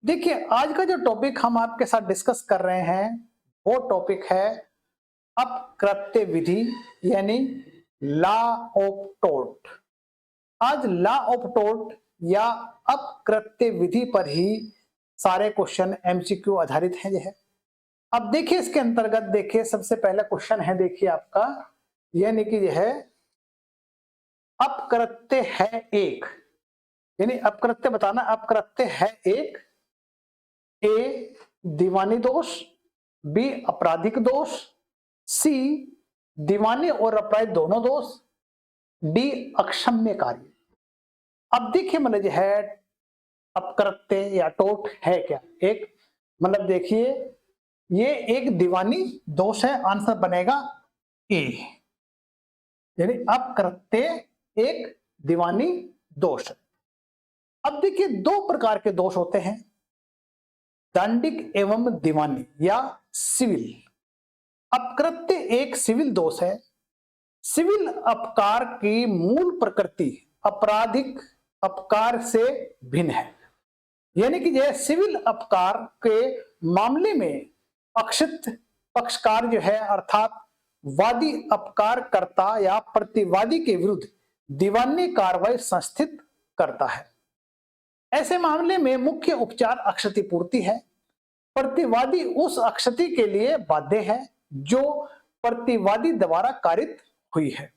देखिए, आज का जो टॉपिक हम आपके साथ डिस्कस कर रहे हैं वो टॉपिक है अपकृत्य विधि यानी लॉ ऑफ टोर्ट। आज लॉ ऑफ टोर्ट या अपकृत्य विधि पर ही सारे क्वेश्चन एमसीक्यू आधारित हैं। जो है अब देखिए, इसके अंतर्गत देखिए सबसे पहला क्वेश्चन है, देखिए आपका यानी कि यह है अपकृत्य है एक, यानी अपकृत्य बताना, अपकृत्य है एक, ए दीवानी दोष, बी आपराधिक दोष, सी दीवानी और अपराध दोनों दोष, डी अक्षम्य कार्य। अब देखिए मतलब है अपकृत्य या टोट है क्या, एक मतलब देखिए ये एक दीवानी दोष है, आंसर बनेगा ए, यानी अपकृत्य एक दीवानी दोष है। अब देखिए दो प्रकार के दोष होते हैं, दंडिक एवं दीवानी या सिविल। अपकृत्य एक सिविल दोष है। सिविल अपकार की मूल प्रकृति आपराधिक अपकार से भिन्न है, यानी कि यह सिविल अपकार के मामले में पक्षकार जो है अर्थात वादी अपकारकर्ता या प्रतिवादी के विरुद्ध दीवानी कार्रवाई संस्थित करता है। ऐसे मामले में मुख्य उपचार अक्षतिपूर्ति है। प्रतिवादी उस अक्षति के लिए बाध्य है जो प्रतिवादी द्वारा कारित हुई है।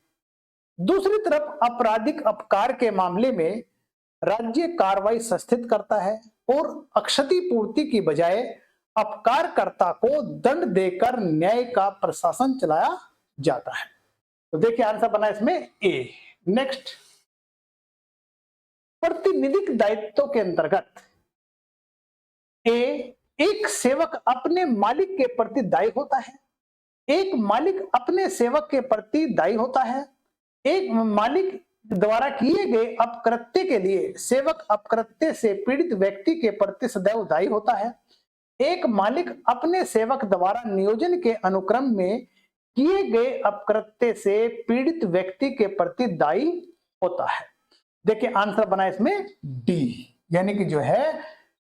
दूसरी तरफ आपराधिक अपकार के मामले में राज्य कार्रवाई संस्थित करता है और अक्षतिपूर्ति की बजाय अपकारकर्ता को दंड देकर न्याय का प्रशासन चलाया जाता है। तो देखिए आंसर बना इसमें ए। नेक्स्ट, प्रतिनिधिक दायित्व के अंतर्गत ए एक सेवक अपने मालिक के प्रति दायी होता है, एक मालिक अपने सेवक के प्रति दायी होता है, एक मालिक द्वारा किए गए अपकृत्य के लिए सेवक अपकृत्य से पीड़ित व्यक्ति के प्रति सदैव दायी होता है, एक मालिक अपने सेवक द्वारा नियोजन के अनुक्रम में किए गए अपकृत्य से पीड़ित व्यक्ति के प्रति दायी होता है। देखिए आंसर बना इसमें डी, यानी कि जो है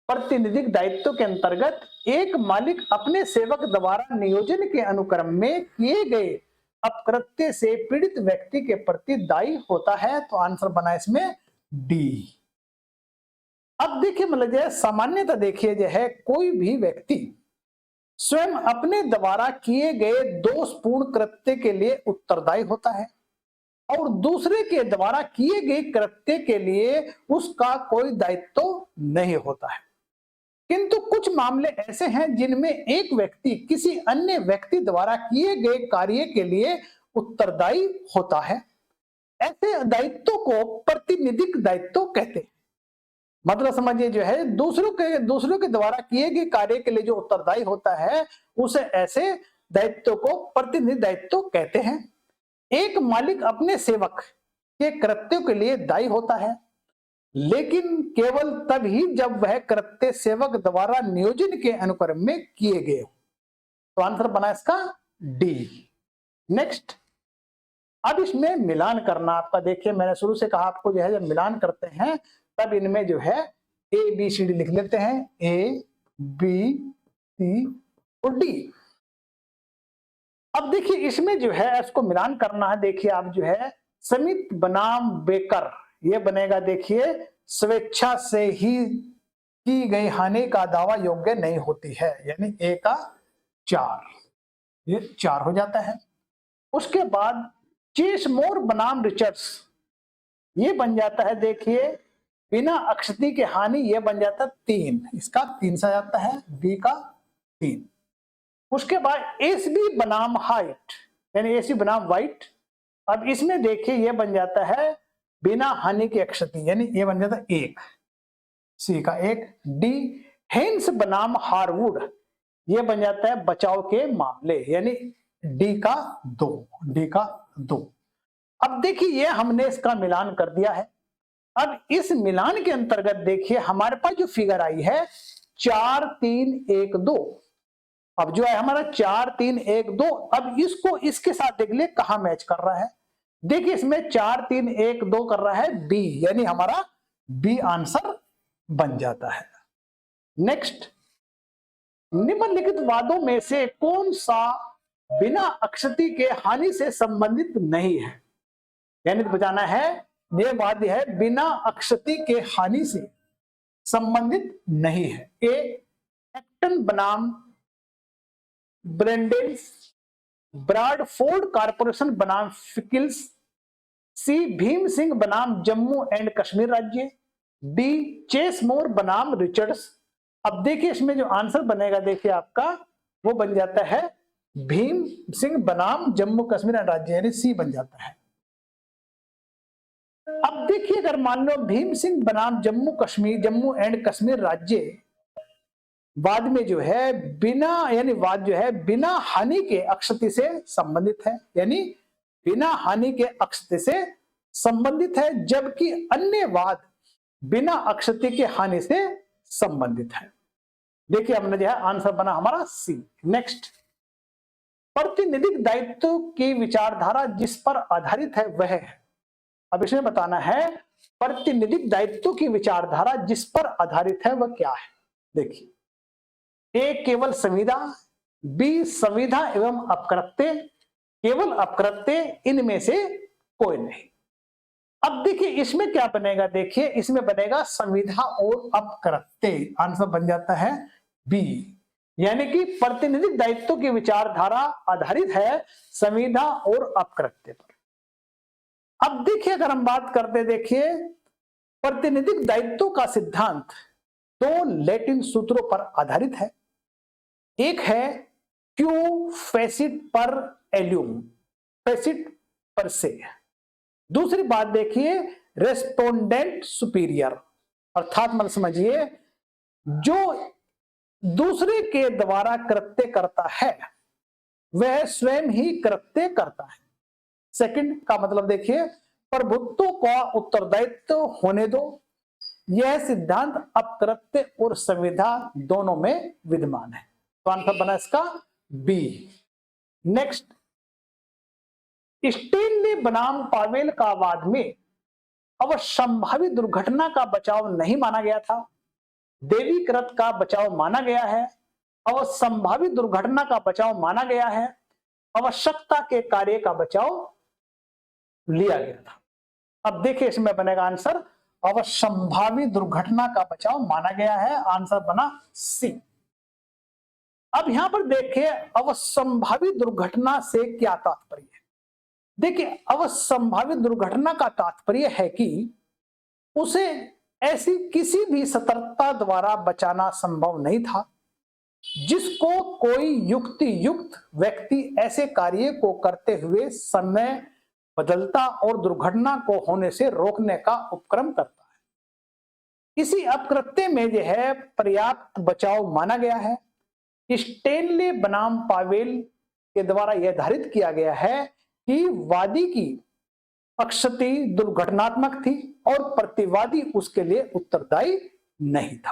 प्रतिनिधिक दायित्व के अंतर्गत एक मालिक अपने सेवक द्वारा नियोजन के अनुक्रम में किए गए अपकृत्य से पीड़ित व्यक्ति के प्रति दायी होता है। तो आंसर बना इसमें डी। अब देखिए मतलब जो है सामान्यतः देखिए जो है कोई भी व्यक्ति स्वयं अपने द्वारा किए गए दोषपूर्ण कृत्य के लिए उत्तरदायी होता है और दूसरे के द्वारा किए गए कृत्य के लिए उसका कोई दायित्व नहीं होता है। किंतु कुछ मामले ऐसे हैं जिनमें एक व्यक्ति किसी अन्य व्यक्ति द्वारा किए गए कार्य के लिए उत्तरदायी होता है। ऐसे दायित्व को प्रतिनिधिक दायित्व कहते हैं। मतलब समझिए जो है दूसरों के द्वारा किए गए कार्य के लिए जो उत्तरदायी होता है उसे ऐसे दायित्व को प्रतिनिधि दायित्व कहते हैं। एक मालिक अपने सेवक के कृत्यों के लिए दायी होता है, लेकिन केवल तब ही जब वह कृत्य सेवक द्वारा नियोजन के अनुक्रम में किए गए हो। तो आंसर बना इसका डी। नेक्स्ट, अब इसमें मिलान करना आपका, देखिए मैंने शुरू से कहा आपको जो है जब मिलान करते हैं तब इनमें जो है ए बी सी डी लिख लेते हैं, ए बी सी और डी। अब देखिए इसमें जो है इसको मिलान करना है। देखिए आप जो है समित बनाम बेकर, ये बनेगा देखिए स्वेच्छा से ही की गई हानि का दावा योग्य नहीं होती है, यानी ए का 4, ये 4 हो जाता है। उसके बाद चेसमोर बनाम रिचर्ड्स, ये बन जाता है देखिए बिना अक्षति के हानि, ये बन जाता है 3, इसका 3 से जाता है, बी का 3। उसके बाद एसबी बनाम हाइट यानी एसी बनाम वाइट, अब इसमें देखिए ये बन जाता है बिना हानि की अक्षति, यानी ये बन जाता है 1, सी का 1। डी हेन्स बनाम हारवुड, ये बन जाता है बचाव के मामले, यानी डी का 2, डी का 2। अब देखिए ये हमने इसका मिलान कर दिया है। अब इस मिलान के अंतर्गत देखिए हमारे पास जो फिगर आई है 4 3 1 2, अब जो है हमारा 4 3 1 2, अब इसको इसके साथ देख ले कहां मैच कर रहा है। देखिए इसमें 4 3 1 2 कर रहा है बी, यानी हमारा बी आंसर बन जाता है। नेक्स्ट, निम्नलिखित वादों में से कौन सा बिना अक्षति के हानि से संबंधित नहीं है? यानी तो बताना है ये वाद्य है बिना अक्षति के हानि से संबंधित नहीं है। ए, एक्टन बनाम ब्रेंडेल्स, ब्राडफोर्ड कॉरपोरेशन बनाम फिकिल्स, सी, भीम सिंह बनाम जम्मू एंड कश्मीर राज्य, डी, चेसमोर बनाम रिचर्ड्स। अब देखिए इसमें जो आंसर बनेगा देखिए आपका वो बन जाता है भीम सिंह बनाम जम्मू कश्मीर राज्य, यानी सी बन जाता है। अब देखिए अगर मान लो भीम सिंह बनाम जम्मू एंड कश्मीर राज्य वाद में जो है बिना, यानी वाद जो है बिना हानि के अक्षति से संबंधित है, यानी बिना हानि के अक्षति से संबंधित है, जबकि अन्य वाद बिना अक्षति के हानि से संबंधित है। देखिए हमने जो है आंसर बना हमारा सी। नेक्स्ट, प्रतिनिधिक दायित्व की विचारधारा जिस पर आधारित है वह है। अब इसमें बताना है प्रतिनिधिक दायित्व की विचारधारा जिस पर आधारित है वह क्या है। देखिए, ए, केवल संविदा, बी, संविदा एवं अपकृत्य, केवल अपकृत्य, इनमें से कोई नहीं। अब देखिए इसमें क्या बनेगा, देखिए इसमें बनेगा संविधा और अपकृत्य, आंसर बन जाता है बी, यानी कि प्रतिनिधिक दायित्व की विचारधारा आधारित है संविधा और अपकृत्य पर। अब देखिए अगर हम बात करते, देखिए प्रतिनिधिक दायित्व का सिद्धांत दो लैटिन सूत्रों पर आधारित है। एक है क्यू फेसिट पर एल्यूम, फेसिट पर से। दूसरी बात देखिए रेस्पोंडेंट सुपीरियर, अर्थात मतलब समझिए जो दूसरे के द्वारा कृत्य करता है वह स्वयं ही कृत्य करता है। सेकंड का मतलब देखिए प्रभुत्व का उत्तरदायित्व होने दो, यह सिद्धांत अपकृत्य और संविधा दोनों में विद्यमान है। तो आंसर बना इसका बी। नेक्स्ट, स्टेनली बनाम पावेल का वाद में अब संभावित दुर्घटना का बचाव नहीं माना गया था, देवीकृत का बचाव माना गया है, और संभावित दुर्घटना का बचाव माना गया है, आवश्यकता के कार्य का बचाव लिया गया था। अब देखिए इसमें बनेगा आंसर अवसंभावित दुर्घटना का बचाव माना गया है, आंसर बना सी। अब यहां पर देखिए अवसंभावित दुर्घटना से क्या तात्पर्य है। देखिए अवसंभावित दुर्घटना का तात्पर्य है कि उसे ऐसी किसी भी सतर्कता द्वारा बचाना संभव नहीं था जिसको कोई युक्ति युक्त व्यक्ति ऐसे कार्य को करते हुए समय बदलता और दुर्घटना को होने से रोकने का उपक्रम करता है। इसी अपकृत्य में जो है पर्याप्त बचाव माना गया है। स्टेनले बनाम पावेल के द्वारा यह धारित किया गया है कि वादी की अक्षति दुर्घटनात्मक थी और प्रतिवादी उसके लिए उत्तरदायी नहीं था।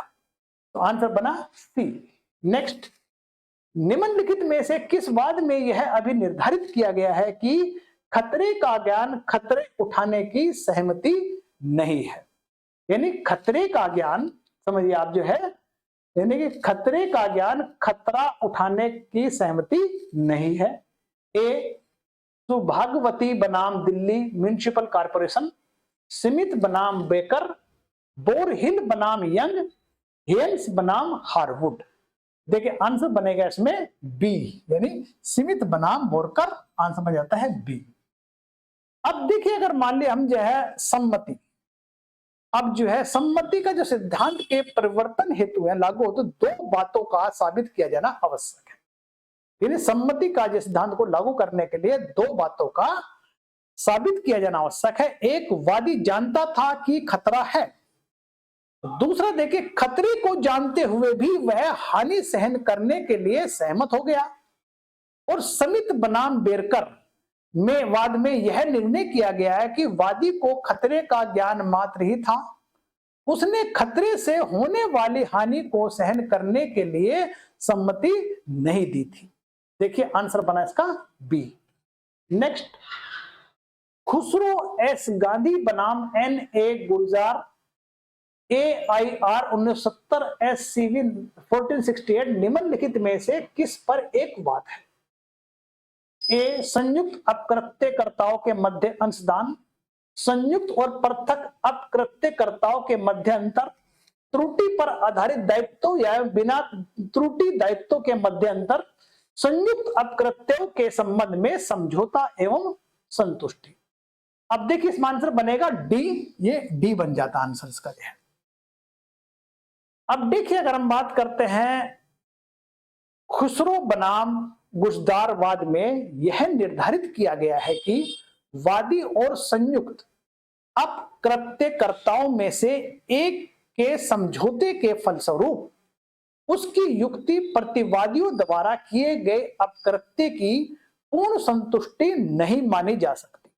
तो आंसर बना सी। नेक्स्ट, निम्नलिखित में से किस वाद में यह अभी निर्धारित किया गया है कि खतरे का ज्ञान खतरे उठाने की सहमति नहीं है। यानी खतरे का ज्ञान समझिए आप जो है, यानी कि खतरे का ज्ञान खतरा उठाने की सहमति नहीं है। ए, सुभागवती बनाम दिल्ली म्युनिसिपल कॉर्पोरेशन, स्मिथ बनाम बेकर, बोरहिल बनाम यंग, हेल्स बनाम हार्वुड। देखिए आंसर बनेगा इसमें बी, यानी स्मिथ बनाम बोरकर, आंसर बन जाता है बी। अब देखिए अगर मान लिया हम जो है सम्मति, अब जो है सम्मति का जो सिद्धांत के परिवर्तन हेतु है लागू हो तो दो बातों का साबित किया जाना आवश्यक है। यानी सम्मति का जो सिद्धांत को लागू करने के लिए दो बातों का साबित किया जाना आवश्यक है। एक, वादी जानता था कि खतरा है। दूसरा देखिए खतरे को जानते हुए भी वह हानि सहन करने के लिए सहमत हो गया। और स्मिथ बनाम बेकर में वाद में यह निर्णय किया गया है कि वादी को खतरे का ज्ञान मात्र ही था, उसने खतरे से होने वाली हानि को सहन करने के लिए सम्मति नहीं दी थी। देखिए आंसर बना इसका B. Next, Khusro S Gandhi बनाम N A Gulzar, AIR 1970 SCV 1468 निम्नलिखित में से किस पर एक वाद है? ए संयुक्त अपकृत्यकर्ताओं के मध्य अंशदान, संयुक्त और पृथक अपकृत्यकर्ताओं के मध्य अंतर, त्रुटि पर आधारित दायित्व या बिना त्रुटि दायित्व के मध्य अंतर, संयुक्त अपकृत्यों के संबंध में समझौता एवं संतुष्टि। अब देखिए इसमें आंसर बनेगा डी, ये डी बन जाता आंसर इसका है। अब देखिए अगर हम बात करते हैं खुसरो बनाम गुजदारवाद में यह निर्धारित किया गया है कि वादी और संयुक्त अपकृत्यकर्ताओं में से एक के समझौते के फलस्वरूप उसकी युक्ति प्रतिवादियों द्वारा किए गए अपकृत्य की पूर्ण संतुष्टि नहीं मानी जा सकती,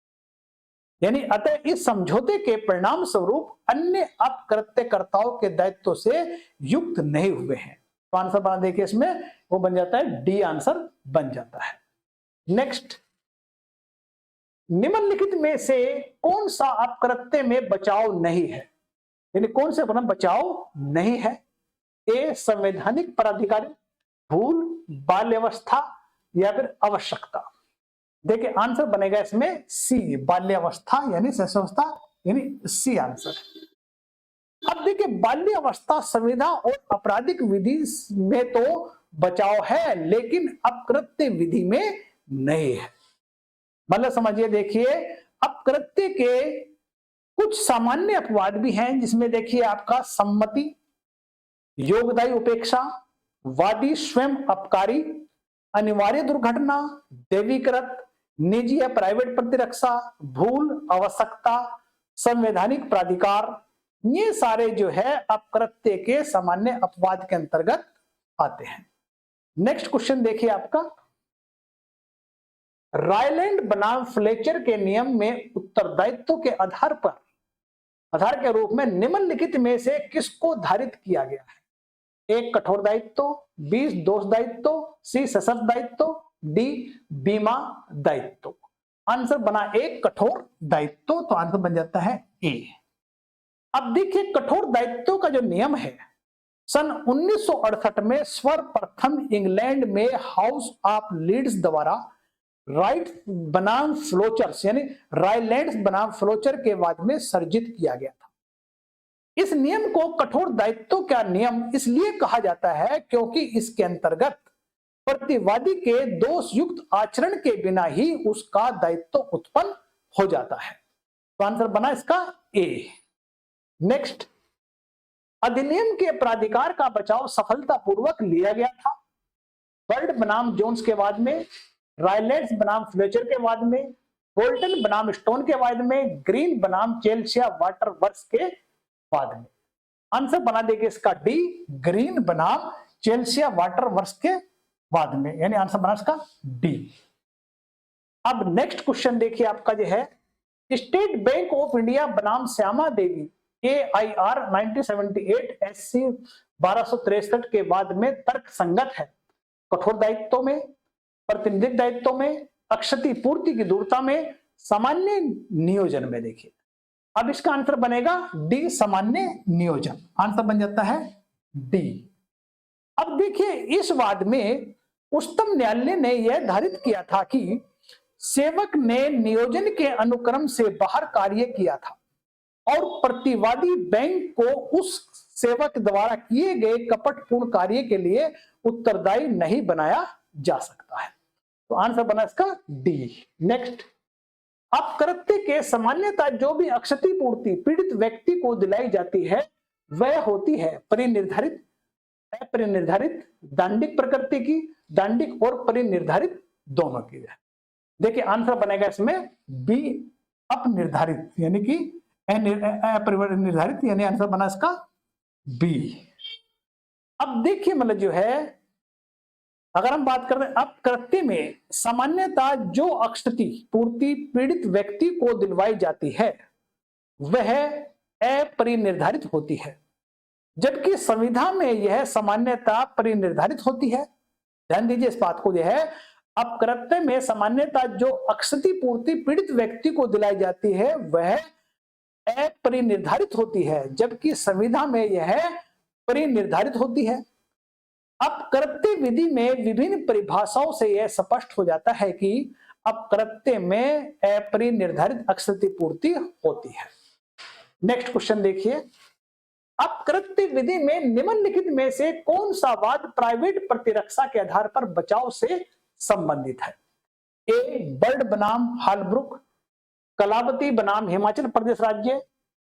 यानी अतः इस समझौते के परिणाम स्वरूप अन्य अपकृत्यकर्ताओं के दायित्व से युक्त नहीं हुए हैं। तो आंसर बना देखिए इसमें वो बन जाता है डी, आंसर बन जाता है। नेक्स्ट, निम्नलिखित में से कौन सा अपकृत्य में बचाव नहीं है, यानी कौन से अपना बचाव नहीं है? ए संवैधानिक प्राधिकारी, भूल, बाल्यावस्था या फिर आवश्यकता। देखिए आंसर बनेगा इसमें सी, बाल्यावस्था यानी शिशुअवस्था, यानी सी आंसर। अब देखिए बाल्यावस्था संविधा और आपराधिक विधि में तो बचाव है लेकिन अपकृत्य विधि में नहीं है। मतलब समझिए, देखिए अपकृत्य के कुछ सामान्य अपवाद भी हैं जिसमें देखिए आपका सम्मति, योगदायी उपेक्षा, वादी स्वयं अपकारी, अनिवार्य दुर्घटना, दैवीकृत, निजी या प्राइवेट प्रतिरक्षा, भूल, आवश्यकता, संवैधानिक प्राधिकार, ये सारे जो है अपकृत्य के सामान्य अपवाद के अंतर्गत आते हैं। नेक्स्ट क्वेश्चन देखिए आपका, रायलैंड बनाम फ्लेचर के नियम में उत्तरदायित्व के आधार के रूप में निम्नलिखित में से किसको धारित किया गया है? एक कठोर दायित्व, बी दोष दायित्व, सी सशर्त दायित्व, डी बीमा दायित्व। आंसर बना एक कठोर दायित्व, तो आंसर बन जाता है ए। अब देखिए कठोर दायित्व का जो नियम है सन 1968 में सर्वप्रथम इंग्लैंड में हाउस ऑफ लीड्स द्वारा राइट बनाम फ्लोचर्स यानी रायलैंड्स बनाम फ्लोचर के बाद में सर्जित किया गया था। इस नियम को कठोर दायित्व का नियम इसलिए कहा जाता है क्योंकि इसके अंतर्गत प्रतिवादी के दोष युक्त आचरण के बिना ही उसका दायित्व उत्पन्न हो जाता है। तो आंसर बना इसका ए। नेक्स्ट, अधिनियम के प्राधिकार का बचाव सफलतापूर्वक लिया गया था। बर्ड बनाम जोन्स के बाद में, रायलैंड्स बनाम फ्लेचर के बाद में, बोल्टन बनाम स्टोन के बाद में, ग्रीन बनाम चेल्सिया वाटर वर्क्स के बाद में। आंसर बना देंगे इसका डी, ग्रीन बनाम चेल्सिया वाटर वर्क्स के बाद में, यानी आंसर बना इसका डी। अब नेक्स्ट क्वेश्चन देखिए आपका जो है, स्टेट बैंक ऑफ इंडिया बनाम श्यामा देवी AIR 1978 SC 1263 के बाद में तर्क संगत है। कठोर दायित्व में, प्रतिनिधिक दायित्व में, अक्षति पूर्ति की दूरता में, सामान्य नियोजन में। देखिए अब इसका आंसर बनेगा डी, सामान्य नियोजन। आंसर बन जाता है डी। अब देखिए इस वाद में उच्चतम न्यायालय ने यह धारित किया था कि सेवक ने नियोजन के अनुक्रम से बाहर कार्य किया था और प्रतिवादी बैंक को उस सेवक द्वारा किए गए कपटपूर्ण कार्य के लिए उत्तरदायी नहीं बनाया जा सकता है। तो आंसर बना इसका डी। नेक्स्ट, अपकृत्य के सामान्यतः जो भी अक्षति पूर्ति पीड़ित व्यक्ति को दिलाई जाती है वह होती है परिनिर्धारित, अपरिनिर्धारित, दांडिक प्रकृति की, दांडिक और परिनिर्धारित दोनों की है। देखिए आंसर बनेगा इसमें बी, अपनिर्धारित यानी कि अपरिनिर्धारित, यानी आंसर बना इसका बी। अब देखिए मतलब जो है अगर हम बात करते हैं अपकृत्य में सामान्यतः जो अक्षति पूर्ति पीड़ित व्यक्ति को दिलवाई जाती है वह अपरिनिर्धारित होती है, जबकि संविधा में यह सामान्यतः परिनिर्धारित होती है। ध्यान दीजिए इस बात को, जो है अपकृत्य में सामान्यतः जो अक्षति पूर्ति पीड़ित व्यक्ति को दिलाई जाती है वह अपरिनिर्धारित होती है, जबकि संविदा में यह परिनिर्धारित होती है। अपकृत्य विधि में विभिन्न परिभाषाओं से यह स्पष्ट हो जाता है कि अपकृत्य में अपरिनिर्धारित अक्षति पूर्ति होती है। नेक्स्ट क्वेश्चन देखिए, अपकृत्य विधि में निम्नलिखित में से कौन सा वाद प्राइवेट प्रतिरक्षा के आधार पर बचाव से संबंधित है? ए बर्ड बनाम हालब्रुक, कलावती बनाम हिमाचल प्रदेश राज्य,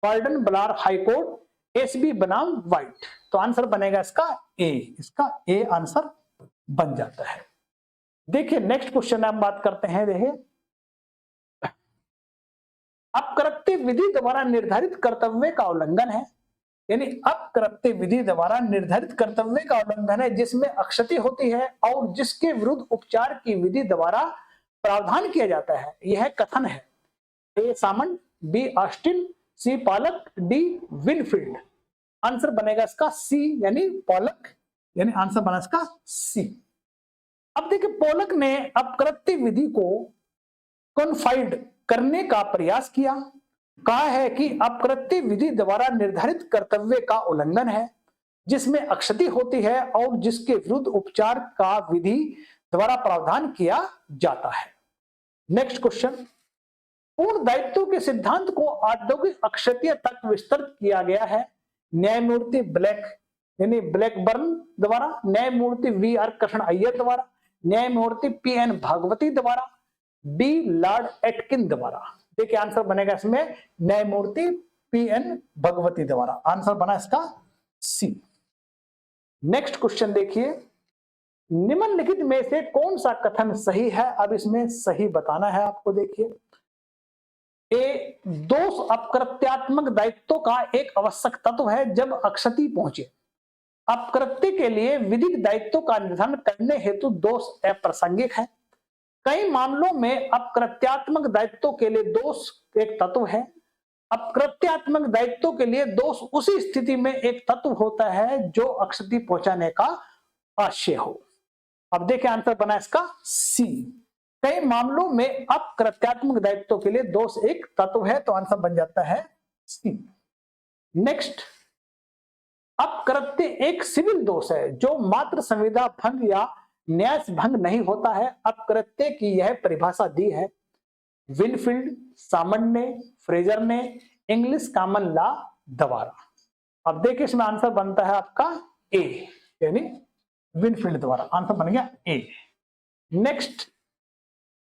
वार्डन बलार हाईकोर्ट, एसबी बनाम व्हाइट। तो आंसर बनेगा इसका ए, इसका ए आंसर बन जाता है। देखिए नेक्स्ट क्वेश्चन हम बात करते हैं। देखिए अपकृत्य विधि द्वारा निर्धारित कर्तव्य का उल्लंघन है, यानी अपकृत्य विधि द्वारा निर्धारित कर्तव्य का उल्लंघन है जिसमें अक्षति होती है और जिसके विरुद्ध उपचार की विधि द्वारा प्रावधान किया जाता है। यह कथन है ए सामंत, बी ऑस्टिन, सी पॉलक, डी विनफील्ड। आंसर बनेगा इसका सी, यानी पॉलक, यानी आंसर बना इसका सी। अब देखिए पॉलक ने अपकृत्य विधि को कॉन्फाइड करने का प्रयास किया, कहा है कि अपकृत्य विधि द्वारा निर्धारित कर्तव्य का उल्लंघन है जिसमें अक्षति होती है और जिसके विरुद्ध उपचार का विधि द्वारा प्रावधान किया जाता है। नेक्स्ट क्वेश्चन, पूर्ण दायित्व के सिद्धांत को औद्योगिक अक्षतिय तक विस्तृत किया गया है न्यायमूर्ति ब्लैक यानी ब्लैकबर्न द्वारा, न्यायमूर्ति वी आर कृष्ण अय्यर द्वारा, न्यायमूर्ति पी एन भागवती द्वारा, डी लॉर्ड एटकिन द्वारा। देखिए आंसर बनेगा इसमें न्यायमूर्ति पी एन भगवती द्वारा। आंसर बना इसका सी। नेक्स्ट क्वेश्चन देखिए, निम्नलिखित में से कौन सा कथन सही है? अब इसमें सही बताना है आपको। देखिए ए दोष अपकृत्यात्मक दायित्व का एक आवश्यक तत्व है जब अक्षति पहुंचे। अपकृत्य के लिए विधिक दायित्व का निर्धारण करने हेतु दोष अप्रासंगिक है। कई मामलों में अपकृत्यात्मक दायित्व के लिए दोष एक तत्व है। अपकृत्यात्मक दायित्व के लिए दोष उसी स्थिति में एक तत्व होता है जो अक्षति पहुंचाने का आशय हो। अब देखिए आंसर बना इसका सी। कई मामलों में अपकृत्यात्मक दायित्व के लिए दोष एक तत्व है, तो आंसर बन जाता है सी। नेक्स्ट, अपकृत्य एक सिविल दोष है जो मात्र संविदा भंग या न्यास भंग नहीं होता है। अपकृत्य की यह परिभाषा दी है विनफील्ड, सामंत ने, फ्रेजर ने, इंग्लिश कॉमन लॉ द्वारा। अब देखिए इसमें आंसर बनता है आपका ए, यानी विनफील्ड द्वारा। आंसर बन गया ए। नेक्स्ट,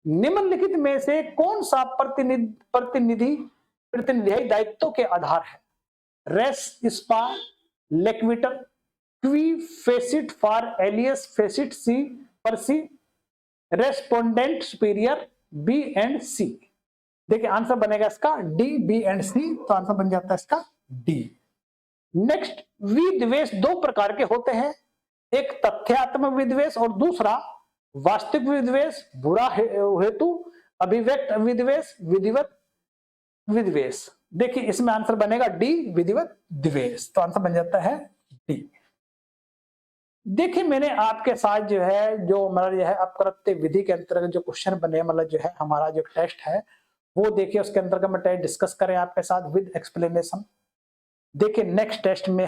निम्नलिखित में से कौन सा प्रतिनिधि दायित्व के आधार है? रेस स्पा, लेक्विटर, क्वी फेसिट फॉर एलियस फेसिट सी परसी, रेस्पोंडेंट सुपीरियर, बी एंड सी। देखिए आंसर बनेगा इसका डी, बी एंड सी। तो आंसर बन जाता है इसका डी। नेक्स्ट, विद्वेष दो प्रकार के होते हैं, एक तथ्यात्मक विद्वेष और दूसरा वास्तविक विद्वेष, बुरा हेतु, अभिव्यक्त विद्वेष, विधिवत विद्वेष। देखिए इसमें आंसर बनेगा डी, विधिवत द्वेष। तो आंसर बन जाता है डी। देखिए मैंने आपके साथ जो है जो मतलब यह अपकृत्य विधि के अंतर्गत जो क्वेश्चन बने, मतलब जो है हमारा जो टेस्ट है वो देखिए उसके अंतर्गत मैं टेस्ट डिस्कस करें आपके साथ विद एक्सप्लेनेशन। देखिए नेक्स्ट टेस्ट में